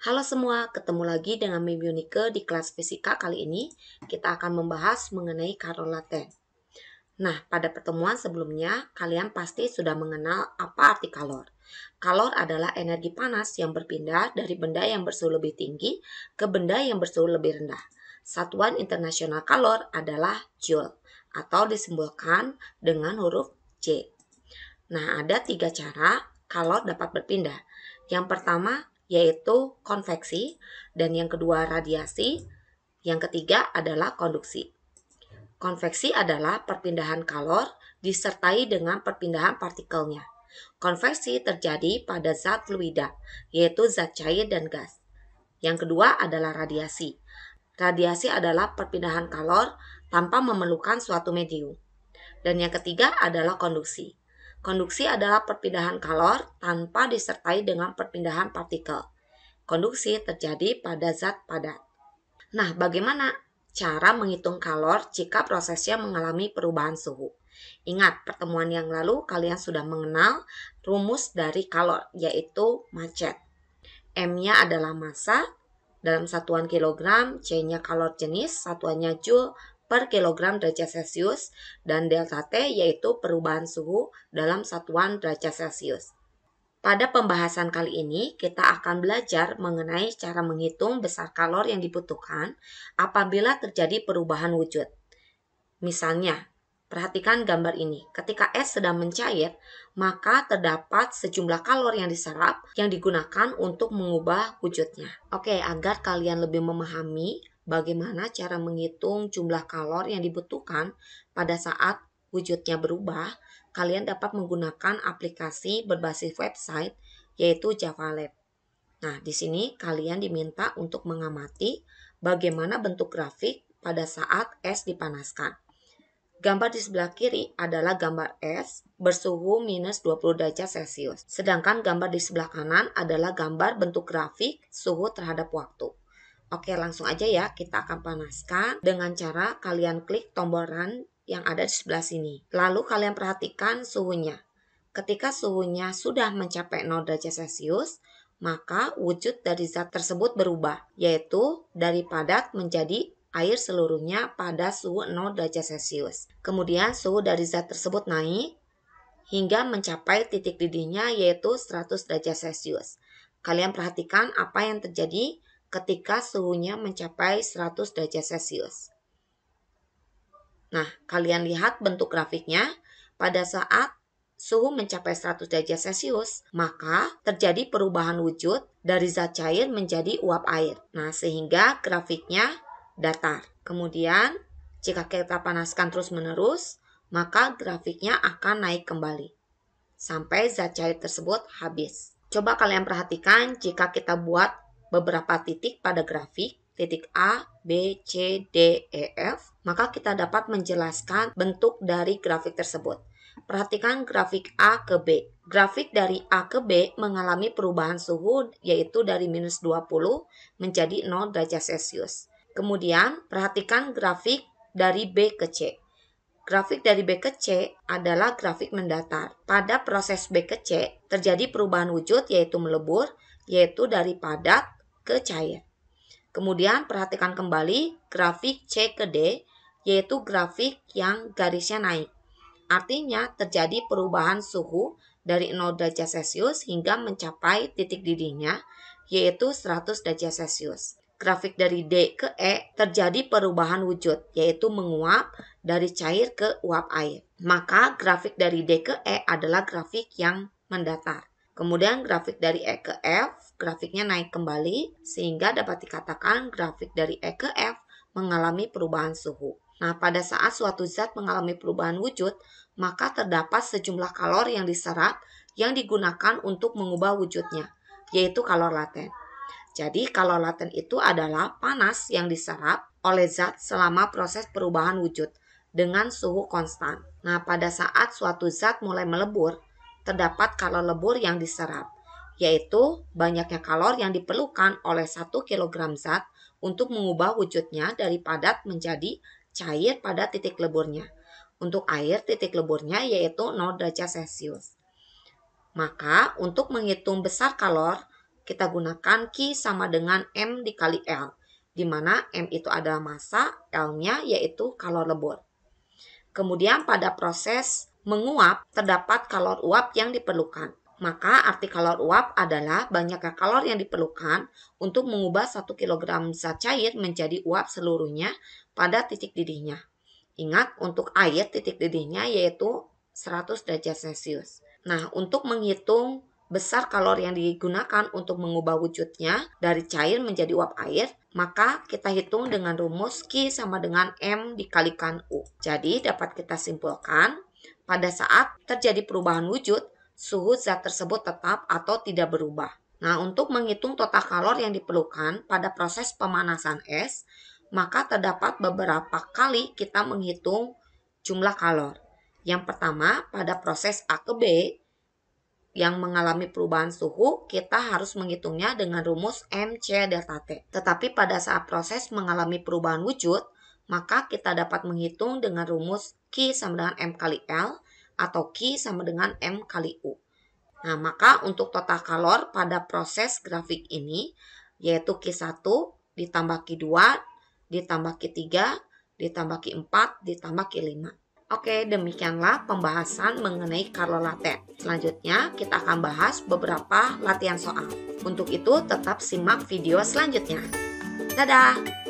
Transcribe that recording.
Halo semua, ketemu lagi dengan Mim Yunike di kelas fisika kali ini. Kita akan membahas mengenai kalor laten. Nah, pada pertemuan sebelumnya, kalian pasti sudah mengenal apa arti kalor. Kalor adalah energi panas yang berpindah dari benda yang bersuhu lebih tinggi ke benda yang bersuhu lebih rendah. Satuan internasional kalor adalah Joule, atau disimbolkan dengan huruf J. Nah, ada 3 cara kalor dapat berpindah. Yang pertama yaitu konveksi, dan yang kedua radiasi, yang ketiga adalah konduksi. Konveksi adalah perpindahan kalor disertai dengan perpindahan partikelnya. Konveksi terjadi pada zat fluida, yaitu zat cair dan gas. Yang kedua adalah radiasi. Radiasi adalah perpindahan kalor tanpa memerlukan suatu medium. Dan yang ketiga adalah konduksi. Konduksi adalah perpindahan kalor tanpa disertai dengan perpindahan partikel. Konduksi terjadi pada zat padat. Nah, bagaimana cara menghitung kalor jika prosesnya mengalami perubahan suhu? Ingat, pertemuan yang lalu kalian sudah mengenal rumus dari kalor, yaitu macet. M-nya adalah massa dalam satuan kilogram, C-nya kalor jenis, satuannya joule per kilogram derajat Celcius, dan delta T yaitu perubahan suhu dalam satuan derajat Celcius. Pada pembahasan kali ini, kita akan belajar mengenai cara menghitung besar kalor yang dibutuhkan apabila terjadi perubahan wujud. Misalnya, perhatikan gambar ini. Ketika es sedang mencair, maka terdapat sejumlah kalor yang diserap yang digunakan untuk mengubah wujudnya. Oke, agar kalian lebih memahami bagaimana cara menghitung jumlah kalor yang dibutuhkan pada saat wujudnya berubah, kalian dapat menggunakan aplikasi berbasis website yaitu Java Lab. Nah, di sini kalian diminta untuk mengamati bagaimana bentuk grafik pada saat es dipanaskan. Gambar di sebelah kiri adalah gambar es bersuhu minus 20 derajat Celcius. Sedangkan gambar di sebelah kanan adalah gambar bentuk grafik suhu terhadap waktu. Oke, langsung aja ya, kita akan panaskan dengan cara kalian klik tombol run yang ada di sebelah sini. Lalu kalian perhatikan suhunya. Ketika suhunya sudah mencapai 0 derajat Celcius, maka wujud dari zat tersebut berubah, yaitu dari padat menjadi air seluruhnya pada suhu 0 derajat Celcius. Kemudian suhu dari zat tersebut naik hingga mencapai titik didihnya yaitu 100 derajat Celcius. Kalian perhatikan apa yang terjadi ketika suhunya mencapai 100 derajat Celcius. Nah, kalian lihat bentuk grafiknya. Pada saat suhu mencapai 100 derajat Celcius, maka terjadi perubahan wujud dari zat cair menjadi uap air. Nah, sehingga grafiknya datar. Kemudian, jika kita panaskan terus-menerus, maka grafiknya akan naik kembali sampai zat cair tersebut habis. Coba kalian perhatikan jika kita buat beberapa titik pada grafik, titik A, B, C, D, E, F, maka kita dapat menjelaskan bentuk dari grafik tersebut. Perhatikan grafik A ke B. Grafik dari A ke B mengalami perubahan suhu yaitu dari minus 20 menjadi 0 derajat Celcius. Kemudian, perhatikan grafik dari B ke C. Grafik dari B ke C adalah grafik mendatar. Pada proses B ke C, terjadi perubahan wujud yaitu melebur, yaitu dari padat ke cair. Kemudian, perhatikan kembali grafik C ke D, yaitu grafik yang garisnya naik. Artinya, terjadi perubahan suhu dari 0 derajat Celcius hingga mencapai titik didihnya, yaitu 100 derajat Celcius. Grafik dari D ke E terjadi perubahan wujud, yaitu menguap dari cair ke uap air. Maka grafik dari D ke E adalah grafik yang mendatar. Kemudian grafik dari E ke F, grafiknya naik kembali, sehingga dapat dikatakan grafik dari E ke F mengalami perubahan suhu. Nah, pada saat suatu zat mengalami perubahan wujud, maka terdapat sejumlah kalor yang diserap yang digunakan untuk mengubah wujudnya, yaitu kalor laten. Jadi, kalor laten itu adalah panas yang diserap oleh zat selama proses perubahan wujud dengan suhu konstan. Nah, pada saat suatu zat mulai melebur, terdapat kalor lebur yang diserap, yaitu banyaknya kalor yang diperlukan oleh 1 kg zat untuk mengubah wujudnya dari padat menjadi cair pada titik leburnya. Untuk air, titik leburnya yaitu 0 derajat Celcius. Maka, untuk menghitung besar kalor kita gunakan Q sama dengan M dikali L, di mana M itu adalah massa, L-nya yaitu kalor lebur. Kemudian pada proses menguap, terdapat kalor uap yang diperlukan. Maka arti kalor uap adalah banyaknya kalor yang diperlukan untuk mengubah 1 kg zat cair menjadi uap seluruhnya pada titik didihnya. Ingat, untuk air titik didihnya yaitu 100 derajat Celcius. Nah, untuk menghitung besar kalor yang digunakan untuk mengubah wujudnya dari cair menjadi uap air, maka kita hitung dengan rumus Q sama dengan M dikalikan U. Jadi dapat kita simpulkan, pada saat terjadi perubahan wujud, suhu zat tersebut tetap atau tidak berubah. Nah, untuk menghitung total kalor yang diperlukan pada proses pemanasan es, maka terdapat beberapa kali kita menghitung jumlah kalor. Yang pertama, pada proses A ke B yang mengalami perubahan suhu, kita harus menghitungnya dengan rumus MC delta T. Tetapi pada saat proses mengalami perubahan wujud, maka kita dapat menghitung dengan rumus Q sama dengan M kali L atau Q sama dengan M kali U. Nah, maka untuk total kalor pada proses grafik ini, yaitu Q1 ditambah Q2 ditambah Q3 ditambah Q4 ditambah Q5. Oke, demikianlah pembahasan mengenai kalor-laten. Selanjutnya, kita akan bahas beberapa latihan soal. Untuk itu, tetap simak video selanjutnya. Dadah!